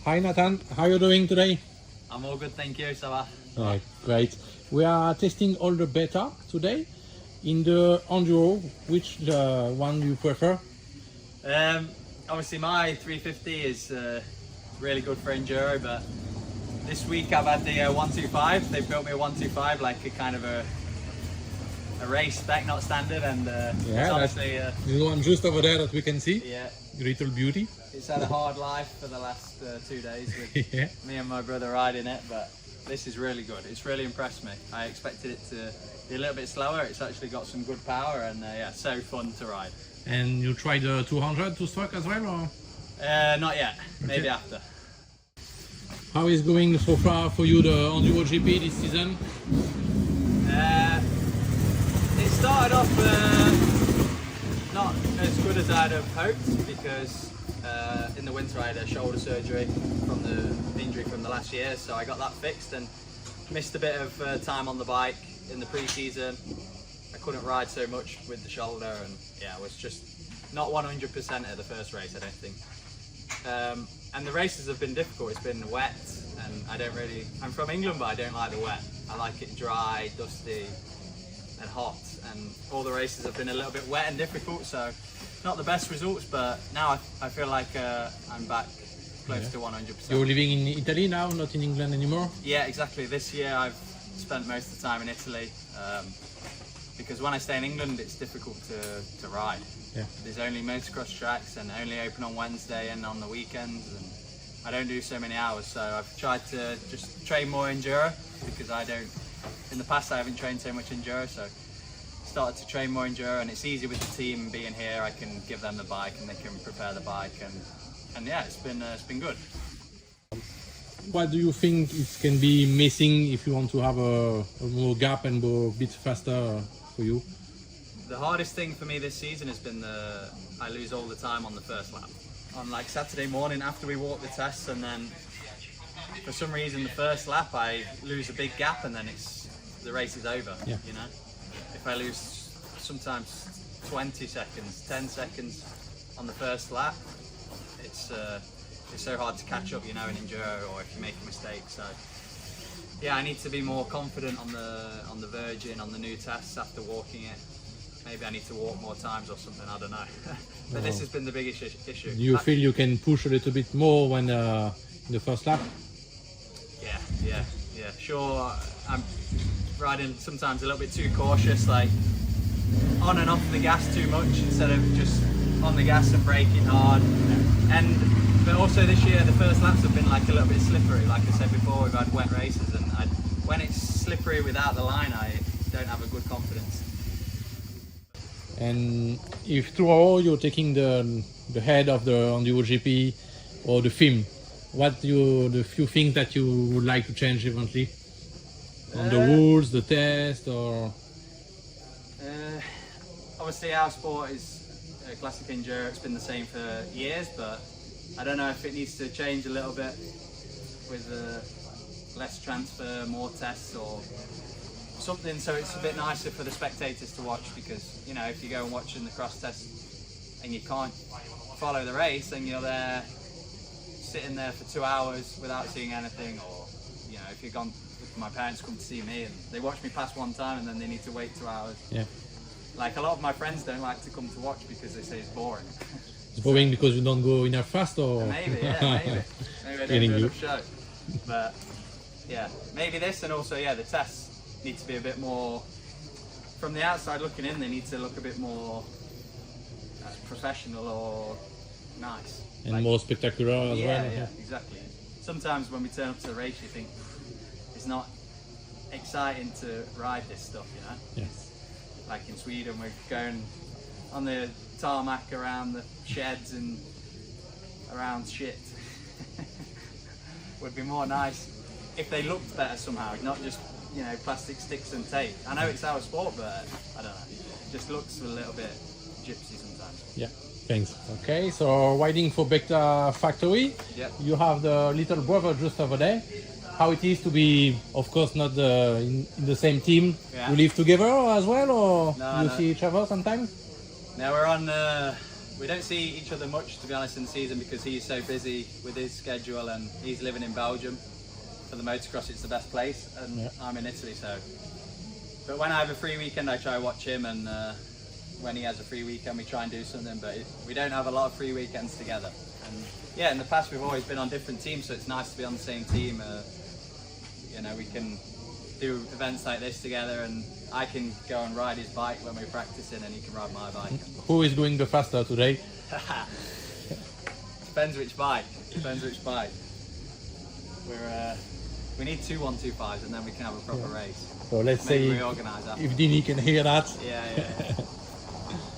Hi Nathan, how are you doing today? I'm all good, thank you. Ça va? Right, great. We are testing all the beta today in the Enduro. Which one do you prefer? Obviously my 350 is really good for Enduro, but this week I've had the 125. They've built me a 125 like a kind of a race spec, not standard, and it's honestly the one just over there that we can see. Yeah. Little beauty. It's had a hard life for the last 2 days with Yeah. me and my brother riding it, but this is really good. It's really impressed me. I expected it to be a little bit slower. It's actually got some good power, and yeah, so fun to ride. And you tried the 200 to stock as well, or? Not yet, maybe Okay. after. How is going so far for you the EnduroGP this season? It started off not as good as I'd have hoped, because in the winter I had a shoulder surgery from the injury from the last year, so I got that fixed and missed a bit of time on the bike in the pre-season. I couldn't ride so much with the shoulder, and yeah, I was just not 100% at the first race, I don't think. And the races have been difficult. It's been wet, and I'm from England, but I don't like the wet. I like it dry, dusty and hot, and all the races have been a little bit wet and difficult, so not the best results, but now I feel like I'm back close to 100%. You're living in Italy now, not in England anymore? Yeah, exactly. This year I've spent most of the time in Italy, because when I stay in England it's difficult to ride. Yeah. There's only motocross tracks and only open on Wednesday and on the weekends, and I don't do so many hours, so I've tried to just train more enduro, because in the past I haven't trained so much enduro, so started to train more enduro, and it's easy with the team being here. I can give them the bike and they can prepare the bike, and yeah, it's been good. What do you think it can be missing if you want to have a more gap and go a bit faster for you? The hardest thing for me this season has been I lose all the time on the first lap. On like Saturday morning after we walk the tests, and then for some reason the first lap I lose a big gap, and then the race is over. Yeah. You know, if I lose sometimes 20 seconds, 10 seconds on the first lap, it's so hard to catch up, you know, in enduro, or if you make a mistake. So yeah, I need to be more confident on the Virgin, on the new tests after walking it. Maybe I need to walk more times or something, I don't know. But this has been the biggest issue. Do you feel you can push a little bit more when in the first lap? Yeah, sure. I'm riding sometimes a little bit too cautious, like on and off the gas too much instead of just on the gas and braking hard. But also this year the first laps have been like a little bit slippery. Like I said before, we've had wet races, and when it's slippery without the line, I don't have a good confidence. And if tomorrow you're taking the head of the EnduroGP or the film, what the few things that you would like to change eventually? On the rules, the test, or? Obviously our sport is classic enduro. It's been the same for years, but I don't know if it needs to change a little bit with less transfer, more tests, or something, so it's a bit nicer for the spectators to watch, because you know, if you go and watch in the cross test and you can't follow the race, then you're there sitting there for 2 hours without seeing anything. Or you know, if my parents come to see me and they watch me pass one time and then they need to wait 2 hours. Yeah. Like a lot of my friends don't like to come to watch because they say it's boring. It's boring because you don't go enough fast, or? Maybe I don't do enough show. But yeah, maybe this, and also the tests need to be a bit more, from the outside looking in, they need to look a bit more professional or nice. And like, more spectacular as well. Yeah, exactly. Sometimes when we turn up to the race you think it's not exciting to ride this stuff, you know? Yes. Like in Sweden we're going on the tarmac around the sheds and around shit. Would be more nice if they looked better somehow, not just, you know, plastic sticks and tape. I know it's our sport, but I don't know, it just looks a little bit gypsy sometimes. Yeah, thanks. Okay, so riding for Beta Factory, you have the little brother just over there. How it is to be, of course, not in the same team. Yeah. You live together as well, or you see each other sometimes? Now we're on we don't see each other much, to be honest, in the season because he's so busy with his schedule and he's living in Belgium. For the motocross, it's the best place, and I'm in Italy, so. But when I have a free weekend, I try to watch him, and when he has a free weekend, we try and do something, but we don't have a lot of free weekends together. And yeah, in the past, we've always been on different teams, so it's nice to be on the same team. You know, we can do events like this together, and I can go and ride his bike when we're practicing, and he can ride my bike. Who is going the faster today? Depends which bike. Depends which bike. We need 2 125s, and then we can have a proper race. So let's Maybe say we organise that. if Dini can hear that. Yeah.